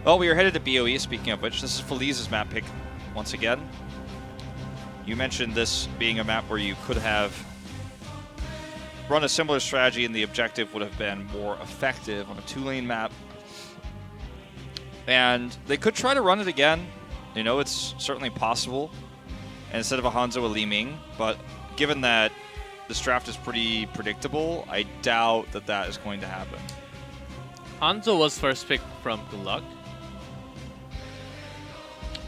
Well, we are headed to BOE, speaking of which. This is Feliz's map pick once again. You mentioned this being a map where you could have run a similar strategy and the objective would have been more effective on a 2-lane map. And they could try to run it again. You know, it's certainly possible. And instead of a Hanzo, a Li Ming. But given that this draft is pretty predictable, I doubt that that is going to happen. Hanzo was first pick from GLuck.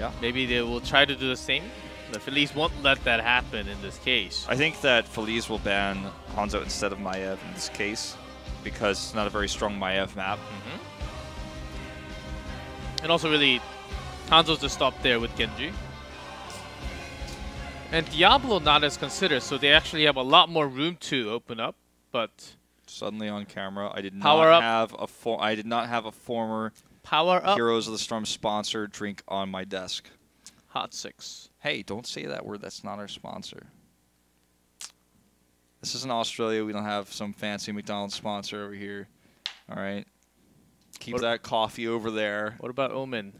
Yeah. Maybe they will try to do the same. The Feliz won't let that happen in this case. I think that Feliz will ban Hanzo instead of Maiev in this case because it's not a very strong Maiev map. And also really, Hanzo's to stop there with Genji. And Diablo not as considered, so they actually have a lot more room to open up, but... Suddenly on camera, I did Power not up. have a former Power up. Heroes of the Storm sponsor drink on my desk. Hot 6. Hey, don't say that word. That's not our sponsor. This is in Australia. We don't have some fancy McDonald's sponsor over here. All right. Keep that coffee over there. What about Omen?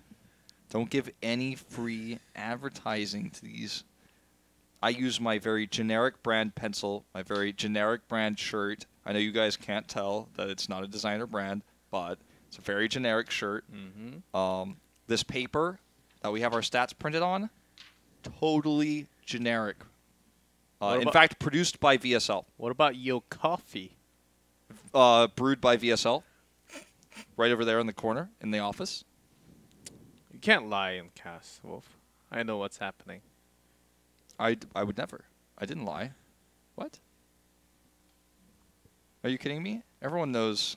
Don't give any free advertising to these. I use my very generic brand pencil, my very generic brand shirt. I know you guys can't tell that it's not a designer brand, but it's a very generic shirt. This paper that we have our stats printed on, totally generic. In fact, produced by VSL. What about Yo Coffee? Brewed by VSL. Right over there in the corner in the office. You can't lie in Cass, Wolf. I know what's happening. I would never. I didn't lie. What? Are you kidding me? Everyone knows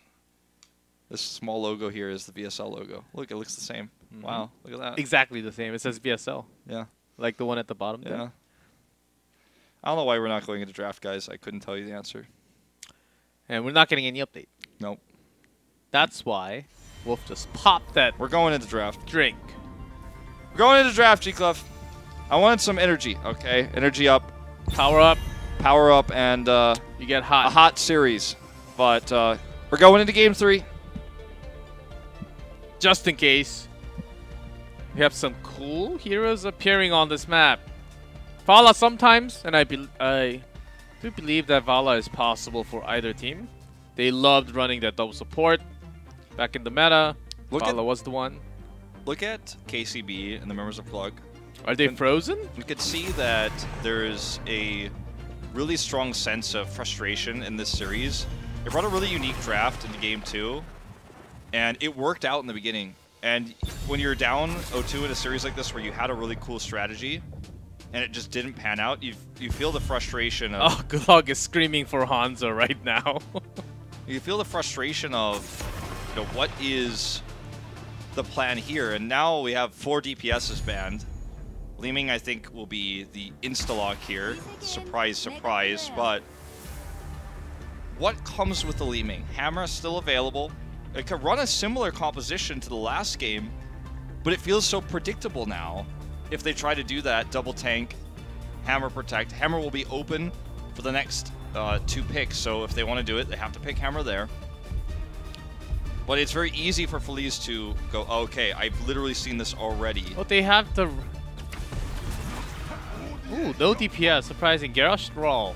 this small logo here is the VSL logo. Look, it looks the same. Wow, look at that. Exactly the same. It says VSL. Yeah. Like the one at the bottom there. Yeah. I don't know why we're not going into draft, guys. I couldn't tell you the answer. And we're not getting any update. Nope. That's why Wolf just popped that We're going into draft. drink. We're going into draft, GLuck. I wanted some energy, okay? Energy up, Power up. power up, and You get a hot. hot series. But we're going into game 3. Just in case. We have some cool heroes appearing on this map. Vala sometimes, and I do believe that Vala is possible for either team. They loved running that double support back in the meta. Vala was the one. Look at KCB and the members of GLuck. Are they frozen? You could see that there's a really strong sense of frustration in this series. They brought a really unique draft into game 2, and it worked out in the beginning. And when you're down 0-2 in a series like this where you had a really cool strategy, and it just didn't pan out, you feel the frustration of... Oh, GLuck is screaming for Hanzo right now. You feel the frustration of, you know, what is the plan here? And now we have 4 DPSs banned. Li Ming, I think, will be the insta-lock here. Surprise, surprise. But what comes with the Li Ming? Hammer is still available. It could run a similar composition to the last game, but it feels so predictable now. If they try to do that, double tank, Hammer protect. Hammer will be open for the next 2 picks, so if they want to do it, they have to pick Hammer there. But it's very easy for Feliz to go, okay, I've literally seen this already. Well, they have the... Ooh, no DPS. Surprising. Garrosh Thrall.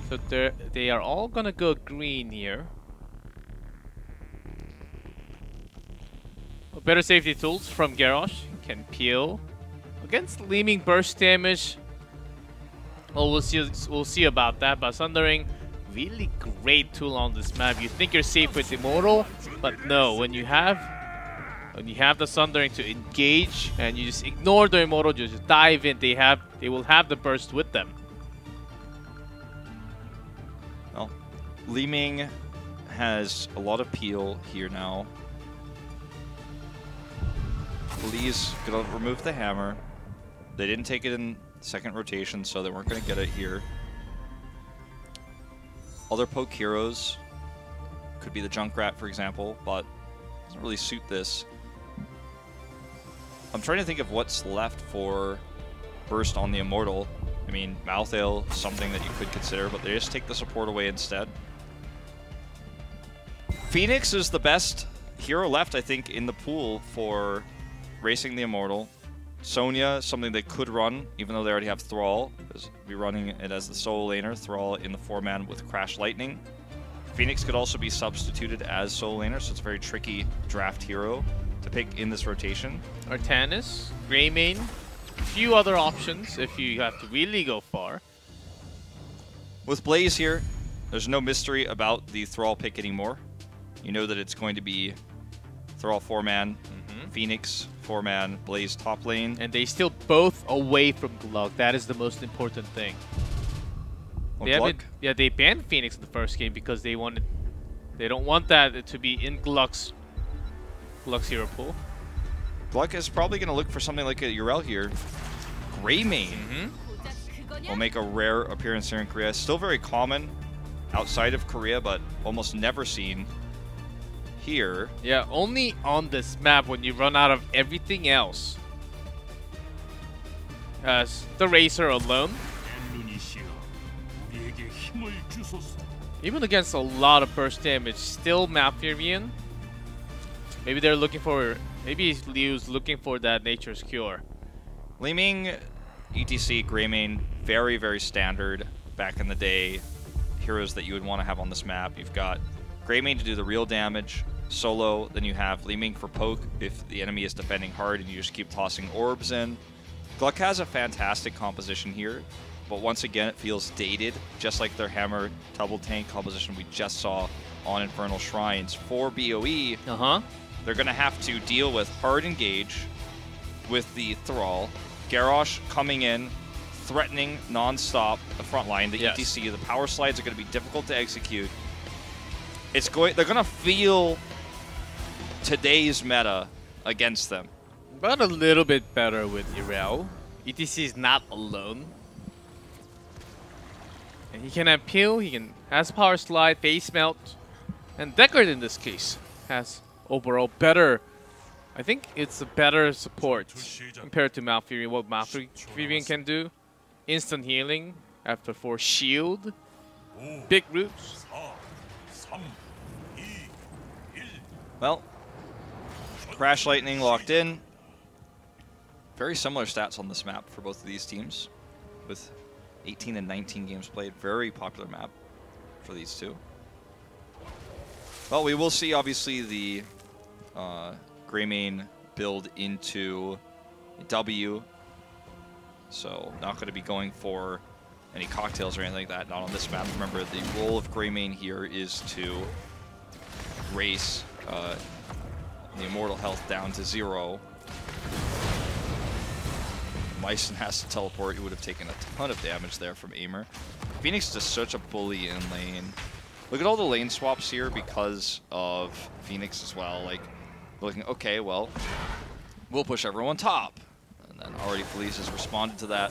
So they are all gonna go green here. Better safety tools from Garrosh. Can peel. Against Li Ming burst damage. Well, we'll see about that. But Sundering, really great tool on this map. You think you're safe with Immortal, but no. When you have the Sundering to engage and you just ignore the Immortal, you just dive in. They will have the burst with them. Well, Li Ming has a lot of peel here now. Feliz gonna remove the hammer. They didn't take it in second rotation, so they weren't gonna get it here. Other poke heroes could be the Junkrat, for example, but doesn't really suit this. I'm trying to think of what's left for burst on the Immortal. I mean, Malthael is something that you could consider, but they just take the support away instead. Phoenix is the best hero left, I think, in the pool for racing the Immortal. Sonya, something they could run, even though they already have Thrall. Be running it as the solo laner. Thrall in the 4-man with Crash Lightning. Phoenix could also be substituted as solo laner, so it's a very tricky draft hero to pick in this rotation. Artanis, Greymane, a few other options if you have to really go far. With Blaze here, there's no mystery about the Thrall pick anymore. You know that it's going to be Thrall 4-man, Phoenix 4-man, Blaze top lane. And they still both away from GLuck. That is the most important thing. They banned Phoenix in the first game because they don't want that to be in GLuck's hero pool. GLuck is probably going to look for something like a Urel here. Greymane will make a rare appearance here in Korea. Still very common outside of Korea, but almost never seen here. Yeah, only on this map when you run out of everything else. As the Racer alone. Even against a lot of burst damage, still Malfurion. Maybe they're looking for, maybe Liu's looking for that Nature's Cure. Li Ming, ETC, Greymane, very, very standard back in the day heroes that you would want to have on this map. You've got Greymane to do the real damage solo, then you have Li Ming for poke if the enemy is defending hard and you just keep tossing orbs in. GLuck has a fantastic composition here, but once again it feels dated, just like their hammer double tank composition we just saw on Infernal Shrines. For BOE, they're going to have to deal with hard engage with the Thrall, Garrosh coming in, threatening non-stop the front line, the ETC. The power slides are going to be difficult to execute. They're going to feel today's meta against them. But a little bit better with Urel. ETC is not alone. And he can appeal, has power slide, face melt, and Deckard in this case has overall better, I think it's a better support compared to Malfurion. What Malfurion can do, instant healing after 4 shield, big roots. Well, Crash Lightning locked in. Very similar stats on this map for both of these teams, with 18 and 19 games played. Very popular map for these two. Well, we will see, obviously, the Greymane build into W. So, not going to be going for any cocktails or anything like that. Not on this map. Remember, the role of Greymane here is to race the Immortal health down to 0. Myson has to teleport. He would have taken a ton of damage there from Aimer. Phoenix is just such a bully in lane. Look at all the lane swaps here because of Phoenix as well. Like, looking, okay, well, we'll push everyone top. And then already Feliz has responded to that.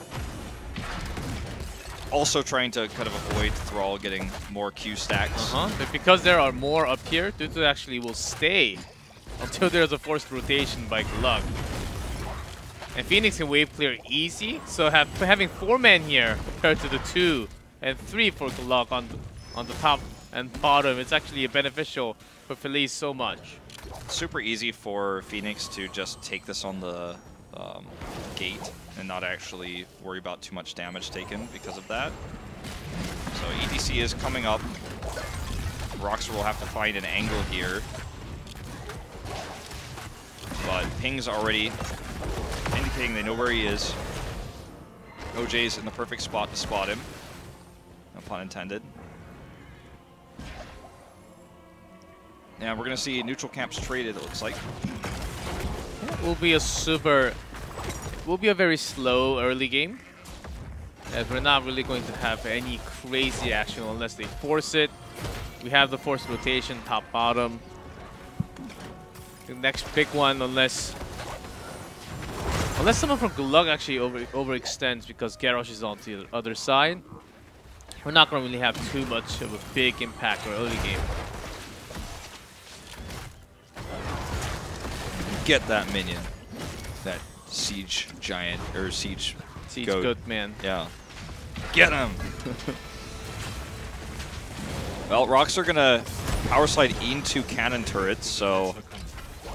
Also trying to kind of avoid Thrall getting more Q stacks. But because there are more up here, Dutu actually will stay until there's a forced rotation by GLuck. And Phoenix can wave clear easy, so having 4-man here compared to the 2 and 3 for GLuck on the top and bottom, it's actually beneficial for Feliz so much. Super easy for Phoenix to just take this on the gate and not actually worry about too much damage taken because of that. So ETC is coming up. Roxer will have to find an angle here. But Ping's already indicating they know where he is. OJ's in the perfect spot to spot him. No pun intended. Now we're going to see neutral camps traded, it looks like. It will be a very slow early game. As we're not really going to have any crazy action unless they force it. We have the forced rotation, top, bottom. The next big one, unless someone from GLuck actually overextends because Garrosh is on the other side, we're not going to really have too much of a big impact or early game. Get that minion, that siege giant or siege goat man. Yeah, get him. Well, Roxer gonna power slide into cannon turrets, so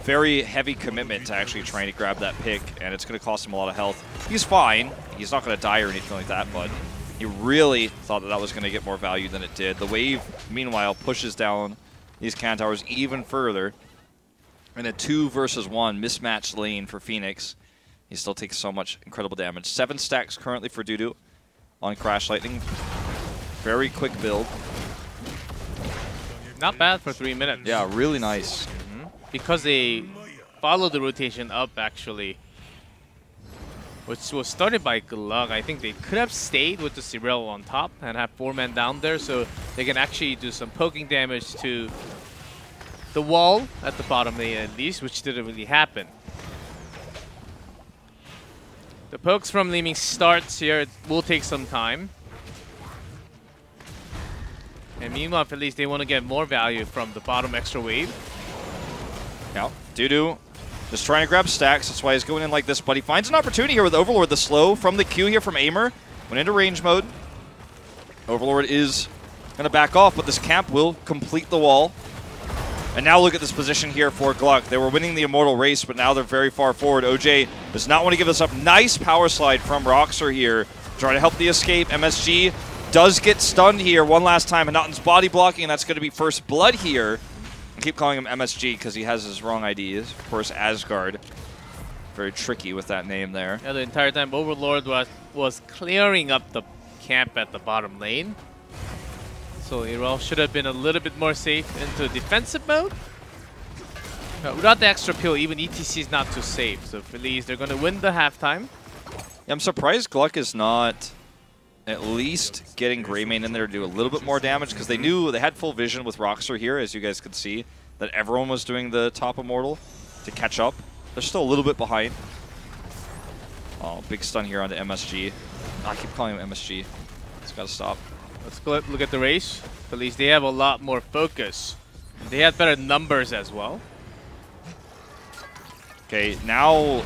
very heavy commitment to actually trying to grab that pick, and it's going to cost him a lot of health. He's fine. He's not going to die or anything like that, but he really thought that that was going to get more value than it did. The wave, meanwhile, pushes down these cannon towers even further. In a 2 versus 1 mismatched lane for Phoenix, he still takes so much incredible damage. 7 stacks currently for Dudu on Crash Lightning. Very quick build. Not bad for 3 minutes. Yeah, really nice. Because they followed the rotation up, actually, which was started by GLuck. I think they could have stayed with the Cirel on top and have 4 men down there, so they can actually do some poking damage to the wall at the bottom lane at least, which didn't really happen. The pokes from Leeming starts here. It will take some time. And meanwhile, at least they want to get more value from the bottom extra wave. Yeah, Dudu just trying to grab stacks. That's why he's going in like this, but he finds an opportunity here with Overlord. The slow from the Q here from Aimer. Went into range mode. Overlord is going to back off, but this camp will complete the wall. And now look at this position here for GLuck. They were winning the Immortal race, but now they're very far forward. OJ does not want to give this up. Nice power slide from Roxer here. Trying to help the escape. MSG does get stunned here one last time. And Naughton's body blocking, and that's going to be first blood here. I keep calling him MSG because he has his wrong IDs. Of course, Asgard. Very tricky with that name there. Yeah, the entire time Overlord was clearing up the camp at the bottom lane. So Irel should have been a little bit more safe into defensive mode. Without the extra pill, even ETC is not too safe. So Feliz, they're going to win the halftime. Yeah, I'm surprised GLuck is not at least getting Greymane in there to do a little bit more damage, because they knew they had full vision with Roxer here, as you guys could see, that everyone was doing the top Immortal to catch up. They're still a little bit behind. Oh, big stun here onto MSG. I keep calling him MSG. It's got to stop. Let's go look at the race. At least they have a lot more focus. They have better numbers as well. Okay, now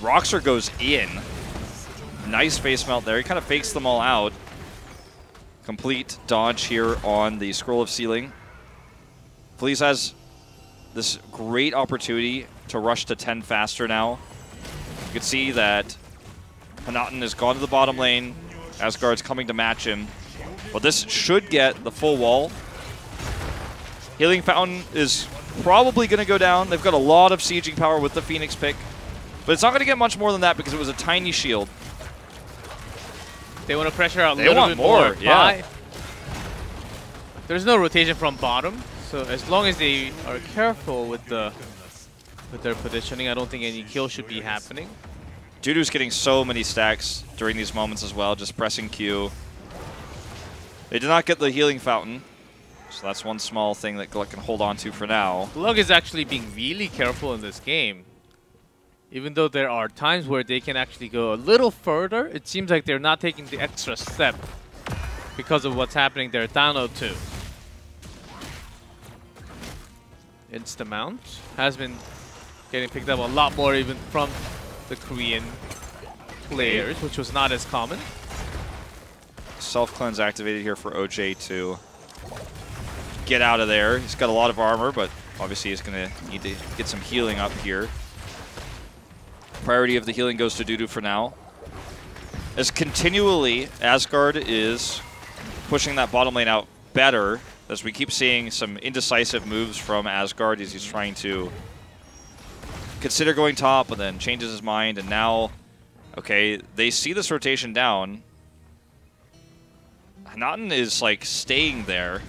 Roxer goes in. Nice face melt there. He kind of fakes them all out. Complete dodge here on the Scroll of Sealing. Feliz has this great opportunity to rush to 10 faster now. You can see that Hanaton has gone to the bottom lane. Asgard's coming to match him. But this should get the full wall. Healing Fountain is probably going to go down. They've got a lot of sieging power with the Phoenix pick. But it's not going to get much more than that because it was a tiny shield. They want to pressure out a little bit more. Yeah. There's no rotation from bottom, so as long as they are careful with their positioning, I don't think any kill should be happening. Dudu's getting so many stacks during these moments as well, just pressing Q. They did not get the Healing Fountain, so that's one small thing that GLuck can hold on to for now. GLuck is actually being really careful in this game. Even though there are times where they can actually go a little further, it seems like they're not taking the extra step because of what's happening there. Down 0-2. Insta-mount has been getting picked up a lot more even from the Korean players, which was not as common. Self-cleanse activated here for OJ to get out of there. He's got a lot of armor, but obviously he's going to need to get some healing up here. Priority of the healing goes to Dudu for now. As continually, Asgard is pushing that bottom lane out better, as we keep seeing some indecisive moves from Asgard as he's trying to consider going top, but then changes his mind, and now, okay, they see this rotation down. Hanaton is, like, staying there.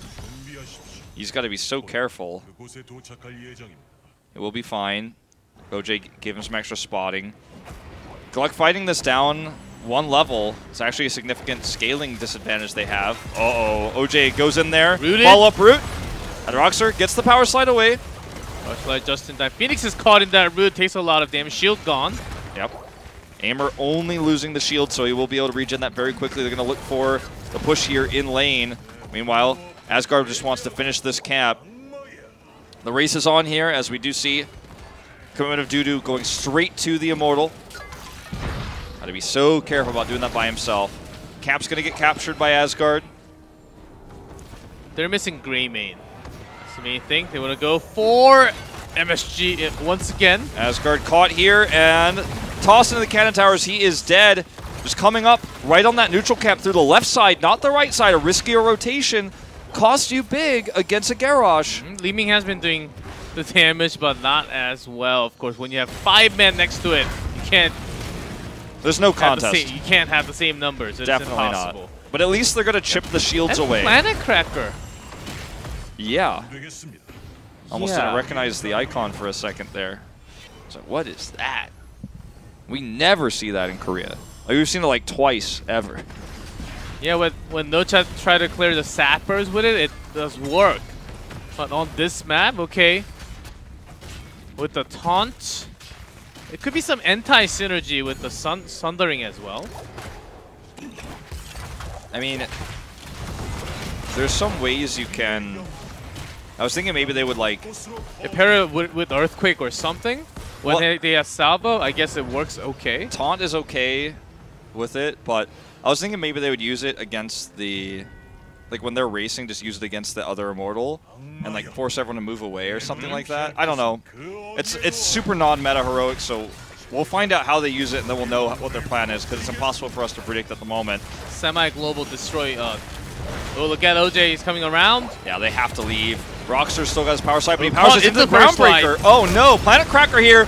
He's got to be so careful. It will be fine. OJ gave him some extra spotting. GLuck fighting this down one level. It's actually a significant scaling disadvantage they have. Uh-oh. OJ goes in there. Follow-up root. And Roxer gets the power slide away. Power slide just in time. Phoenix is caught in that root. Takes a lot of damage. Shield gone. Yep. Aimer only losing the shield, so he will be able to regen that very quickly. They're going to look for the push here in lane. Meanwhile, Asgard just wants to finish this cap. The race is on here, as we do see commitment of Dudu going straight to the Immortal. Got to be so careful about doing that by himself. Cap's going to get captured by Asgard. They're missing Greymane. the main thing. They want to go for MSG once again. Asgard caught here and tossed into the cannon towers. He is dead. Just coming up right on that neutral camp through the left side, not the right side. A riskier rotation cost you big against a Garrosh. Li Ming has been doing the damage, but not as well. Of course, when you have 5 men next to it, you can't. There's no contest. You can't have the same numbers. It's Definitely impossible. not. But at least they're going to chip the shields and away. Planet Cracker. Yeah. Almost Yeah. didn't recognize the icon for a second there. So what is that? We never see that in Korea. Like, we've seen it like twice ever. Yeah, when Nocha try to clear the sappers with it, it does work. But on this map, okay, with the taunt, it could be some anti-synergy with the Sundering as well. I mean, there's some ways you can... I was thinking maybe they would like... Pair it with Earthquake or something. When Well, they have Salvo, I guess it works okay. Taunt is okay with it, but I was thinking maybe they would use it against the... Like when they're racing, just use it against the other Immortal and like force everyone to move away or something like that. I don't know. It's super non-meta heroic, so we'll find out how they use it and then we'll know what their plan is because it's impossible for us to predict at the moment. Semi-global destroy. Oh, look at OJ, he's coming around. Yeah, they have to leave. Rockstar still got his power slide, but he Oh, powers caught into the into the first Groundbreaker. Oh no, Planet Cracker here.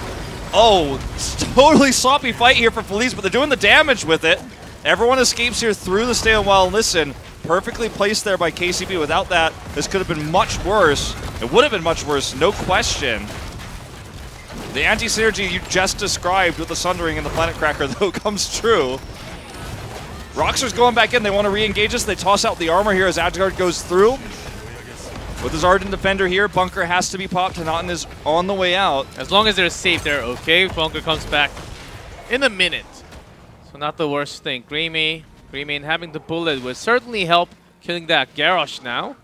Oh, it's totally sloppy fight here for Feliz, but they're doing the damage with it. Everyone escapes here through the Stay a While and Listen. Perfectly placed there by KCB. Without that, this could have been much worse. It would have been much worse, no question. The anti-synergy you just described with the Sundering and the Planet Cracker, though, comes true. Rockstar's going back in. They want to re-engage us. They toss out the armor here as Asgard goes through. With his Ardent Defender here, Bunker has to be popped. Hanaten is on the way out. As long as they're safe, they're okay. Bunker comes back in a minute. So not the worst thing. Greymane having the bullet would certainly help killing that Garrosh now.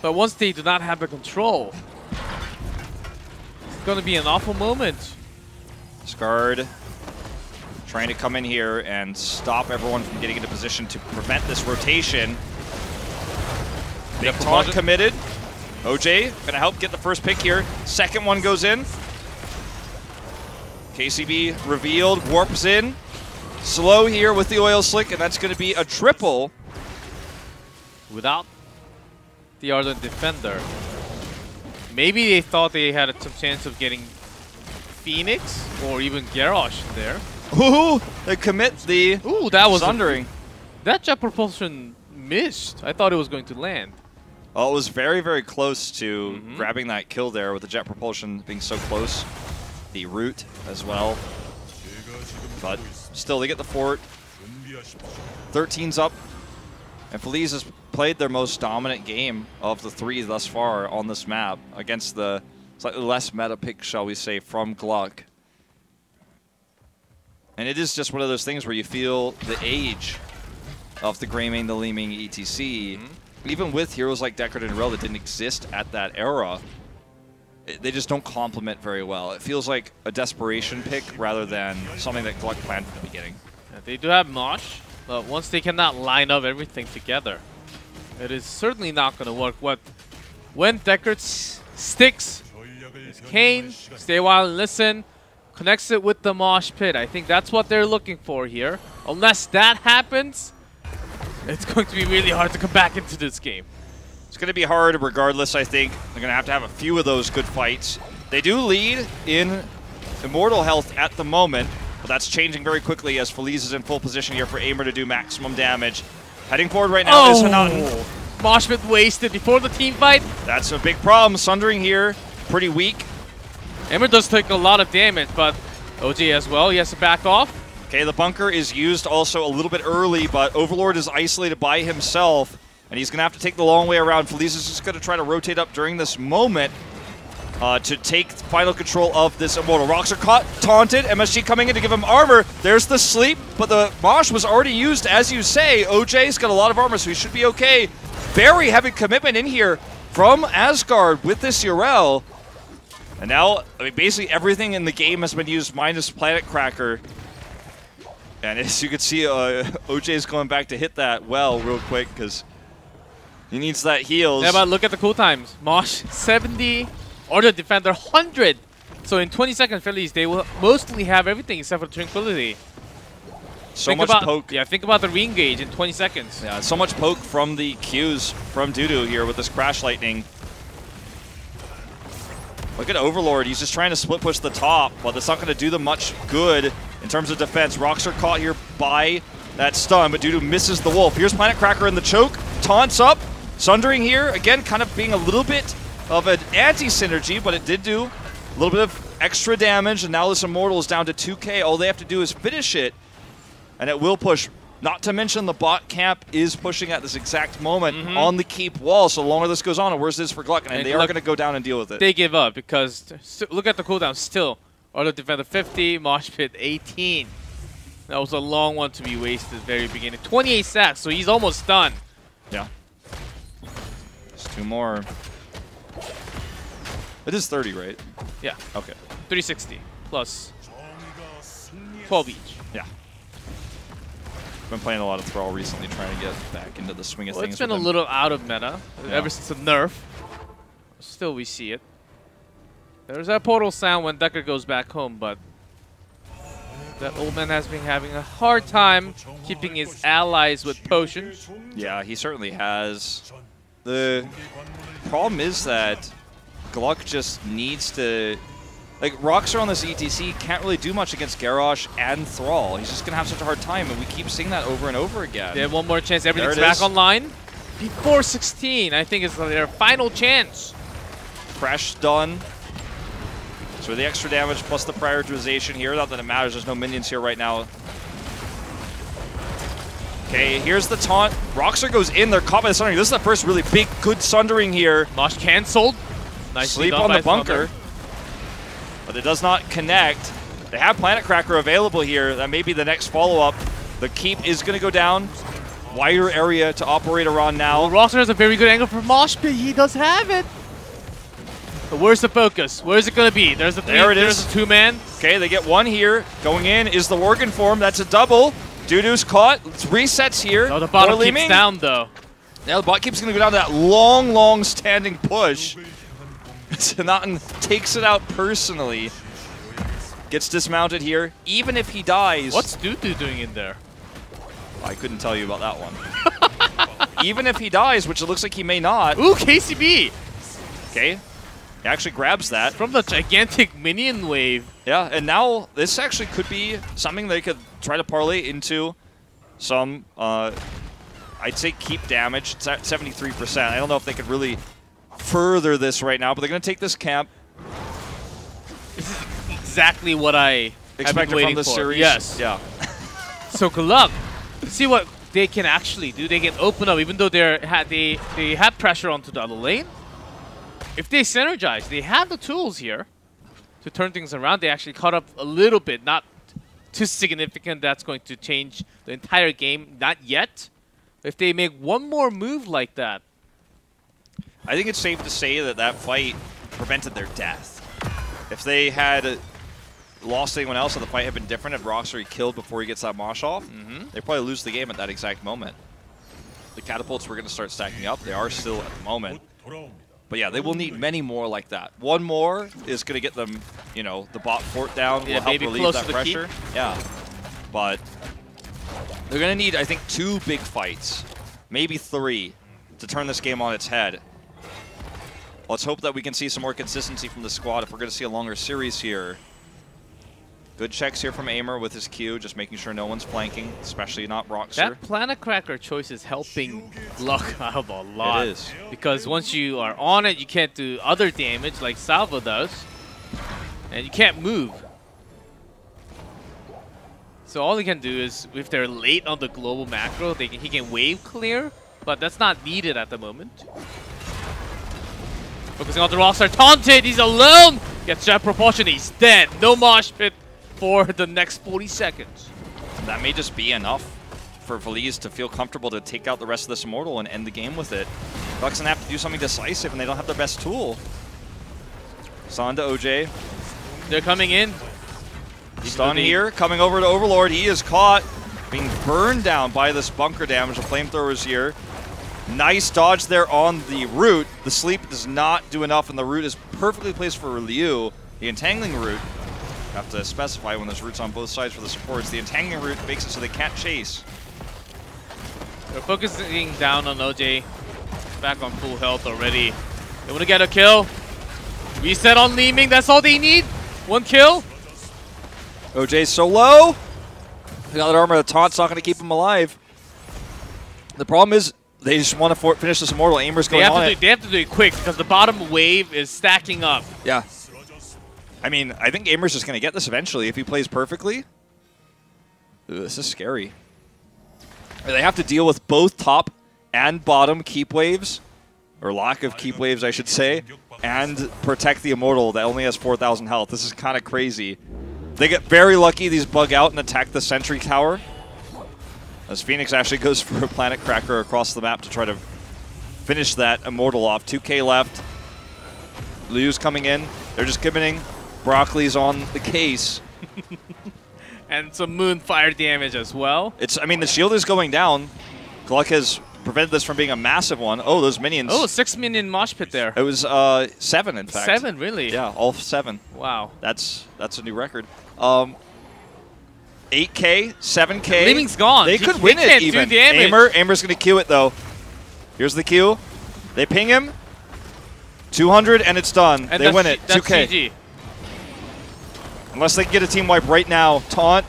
But once they do not have the control, it's going to be an awful moment. Scarred trying to come in here and stop everyone from getting into position to prevent this rotation. Big taunt committed. OJ gonna help get the first pick here. Second one goes in. KCB revealed, warps in. Slow here with the oil slick, and that's gonna be a triple. Without the Ardent Defender, maybe they thought they had some chance of getting Phoenix or even Garrosh in there. Ooh, they commit the that was Sundering. That jet propulsion missed. I thought it was going to land. Oh, it was very, very close to grabbing that kill there with the jet propulsion being so close. The root as well. But still, they get the fort. 13's up. And Feliz has played their most dominant game of the 3 thus far on this map against the slightly less meta pick, shall we say, from GLuck. And it is just one of those things where you feel the age of the Greymane, the Li Ming, etc. Even with heroes like Deckard and Rel that didn't exist at that era, they just don't complement very well. It feels like a desperation pick rather than something that GLuck planned from the beginning. Yeah, they do have Mosh, but once they cannot line up everything together, it is certainly not going to work. When Deckard sticks his Kane, stay a while and listen, connects it with the Mosh Pit. I think that's what they're looking for here. Unless that happens, it's going to be really hard to come back into this game. It's going to be hard regardless, I think. They're going to have a few of those good fights. They do lead in Immortal health at the moment, but that's changing very quickly as Feliz is in full position here for Aimer to do maximum damage. Heading forward right now is Hanaten. Mosh Pit wasted before the team fight. That's a big problem. Sundering here, pretty weak. Aimer does take a lot of damage, but OG as well, he has to back off. Okay, the bunker is used also a little bit early, but Overlord is isolated by himself, and he's going to have to take the long way around. Feliz is just going to try to rotate up during this moment to take final control of this Immortal. Rocks are caught, taunted, MSG coming in to give him armor. There's the sleep, but the Mosh was already used, as you say. OJ's got a lot of armor, so he should be okay. Very heavy commitment in here from Asgard with this Yrel. And now, I mean, basically everything in the game has been used minus Planet Cracker. And as you can see, OJ's going back to hit that well real quick because He needs that heals. Yeah, but look at the cool times. Mosh 70, Order Defender 100. So in 20 seconds, Feliz, they will mostly have everything except for Tranquility. So much poke. Yeah, think about the re-engage in 20 seconds. Yeah, so much poke from the Qs from Dudu here with this Crash Lightning. Look at Overlord. He's just trying to split push the top, but that's not going to do them much good in terms of defense. Rocks are caught here by that stun, but Dudu misses the Wolf. Here's Planet Cracker in the choke. Taunts up. Sundering here, again, kind of being a little bit of an anti-synergy, but it did do a little bit of extra damage, and now this Immortal is down to 2k. All they have to do is finish it, and it will push. Not to mention the bot camp is pushing at this exact moment on the keep wall, so the longer this goes on, the worse it is for GLuck, and they are going to go down and deal with it. They give up because, look at the cooldown still. Auto Defender 50, Mosh Pit 18. That was a long one to be wasted at the very beginning. 28 stacks, so he's almost done. Yeah. Just 2 more. It is 30, right? Yeah. Okay. 360 plus 12 each. Yeah. Been playing a lot of Thrall recently, trying to get back into the swing of things. It's been a little out of meta ever since the nerf. Still, we see it. There's that portal sound when Decker goes back home, but that old man has been having a hard time keeping his allies with potions. Yeah, he certainly has. The problem is that GLuck just needs to... Like, Rockstar on this ETC can't really do much against Garrosh and Thrall. He's just going to have such a hard time, and we keep seeing that over and over again. They have one more chance. Everything's back online. Before 16, I think it's their final chance. Crash done. So the extra damage plus the prioritization here. Not that it matters. There's no minions here right now. Okay, here's the taunt. Rockstar goes in. They're caught by the Sundering. This is the first really big, good Sundering here. Mosh canceled. Nicely Sleep on the bunker. But it does not connect. They have Planet Cracker available here. That may be the next follow-up. The keep is going to go down. Wider area to operate around now. Well, Rockstar has a very good angle for Mosh Pit. He does have it. But where's the focus? Where's it going to be? There's the three. There it is. There's a 2-man. Okay, they get one here. Going in is the Worgen form. That's a double. Dudu's caught. It's resets here. Oh, the bottom keeps down, though. Yeah, the bot keeps going to go down to that long, long standing push. Nauten takes it out personally. Gets dismounted here. Even if he dies... What's Dudu doing in there? I couldn't tell you about that one. Even if he dies, which it looks like he may not... Ooh, KCB! Okay. He actually grabs that. From the gigantic minion wave. Yeah, and now this actually could be something they could try to parlay into some, I'd say keep damage. It's at 73%. I don't know if they could really further this right now, but they're going to take this camp. This is exactly what I expected from the series. Yes. Yeah. So GLuck, see what they can actually do. They can open up, even though they have pressure onto the other lane. If they synergize, they have the tools here to turn things around. They actually caught up a little bit, not too significant that's going to change the entire game, not yet. If they make one more move like that. I think it's safe to say that that fight prevented their death. If they had lost anyone else and the fight had been different, if Rockstar killed before he gets that mosh off, they'd probably lose the game at that exact moment. The catapults were going to start stacking up. They are still at the moment. But yeah, they will need many more like that. One more is going to get them, you know, the bot fort down, will help relieve that pressure. Yeah, but they're going to need, I think, 2 big fights, maybe 3, to turn this game on its head. Let's hope that we can see some more consistency from the squad if we're going to see a longer series here. Good checks here from Aimer with his Q, just making sure no one's flanking, especially not Rockstar. That Planet Cracker choice is helping GLuck out a lot. It is. Because once you are on it, you can't do other damage like Salvo does. And you can't move. So all he can do is, if they're late on the global macro, he can wave clear, but that's not needed at the moment. Focusing on the Rockstar, taunted, he's alone! Gets that proportion, he's dead. No mosh pit for the next 40 seconds. That may just be enough for Feliz to feel comfortable to take out the rest of this Immortal and end the game with it. GLuck's gonna have to do something decisive, and they don't have their best tool. Son to OJ. They're coming in. Stun here, coming over to Overlord. He is caught, being burned down by this bunker damage. The flamethrowers here. Nice dodge there on the root. The sleep does not do enough, and the root is perfectly placed for Liu. The entangling root, have to specify when there's roots on both sides for the supports. The entangling root makes it so they can't chase. They're focusing down on OJ. Back on full health already. They want to get a kill. Reset on Li Ming, that's all they need. 1 kill. OJ's so low. The other armor, the taunt's not going to keep him alive. The problem is they just want to finish this Immortal. Aimer's going on it. They have to do it quick because the bottom wave is stacking up. Yeah. I mean, I think Aimer's just going to get this eventually if he plays perfectly. Ooh, this is scary. They have to deal with both top and bottom keep waves, or lack of keep waves, I should say, and protect the Immortal that only has 4,000 health. This is kind of crazy. They get very lucky. These bug out and attack the Sentry Tower. As Phoenix actually goes for a Planet Cracker across the map to try to finish that Immortal off. 2K left. Liu's coming in. They're just committing. Broccoli's on the case. And some Moonfire damage as well. I mean, the shield is going down. GLuck has prevented this from being a massive one. Oh, those minions. Oh, 6 minion mosh pit there. It was 7, in fact. 7, really? Yeah, all 7. Wow. That's a new record. 8K, 7K. Li Ming's gone. They could win it even. Aimer's going to Q it, though. Here's the Q. They ping him. 200, and it's done. And they win it. That's 2K. GG. Unless they can get a team wipe right now. Taunt.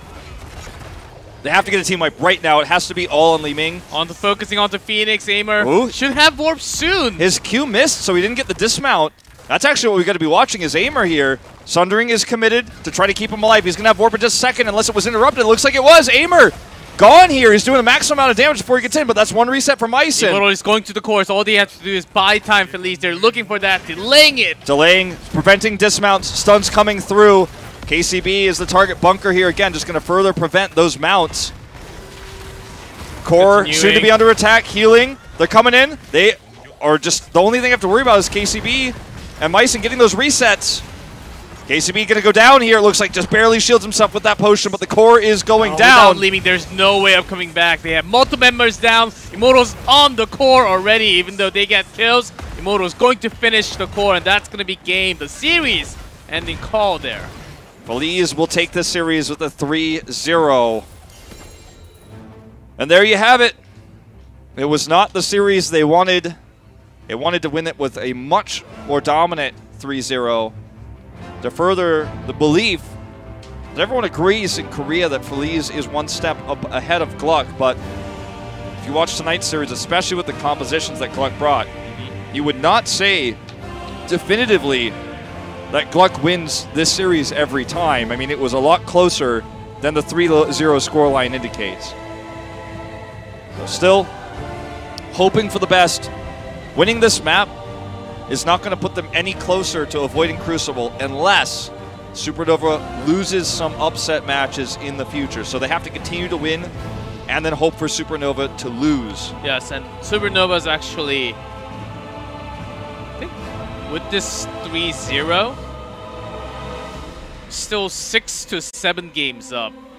They have to get a team wipe right now. It has to be all on Li Ming. Focusing onto Phoenix. Aimer Ooh. should have warp soon. His Q missed, so he didn't get the dismount. That's actually what we got to be watching is Aimer here. Sundering is committed to try to keep him alive. He's going to have warp in just a second unless it was interrupted. It looks like it was. Aimer gone here. He's doing the maximum amount of damage before he gets in, but that's one reset from Ison. Immortal is going to the course. All they have to do is buy time for Feliz. They're looking for that, delaying it. Delaying, preventing dismounts. Stuns coming through. KCB is the target bunker here. Again, just going to further prevent those mounts. Core soon to be under attack. Healing. They're coming in. They are just the only thing I have to worry about is KCB and Myson getting those resets. KCB going to go down here. It looks like just barely shields himself with that potion, but the core is going down. Without leaving, there's no way of coming back. They have multiple members down. Immortal's on the core already, even though they get kills. Immortal's going to finish the core, and that's going to be game. The series ending call there. Feliz will take this series with a 3-0. And there you have it. It was not the series they wanted. They wanted to win it with a much more dominant 3-0. To further the belief that everyone agrees in Korea that Feliz is one step up ahead of GLuck, but if you watch tonight's series, especially with the compositions that GLuck brought, you would not say definitively that GLuck wins this series every time. I mean, it was a lot closer than the 3-0 scoreline indicates. So still hoping for the best. Winning this map is not going to put them any closer to avoiding Crucible unless Supernova loses some upset matches in the future. So they have to continue to win and then hope for Supernova to lose. Yes, and Supernova is actually, I think, with this 3-0, still 6 to 7 games up.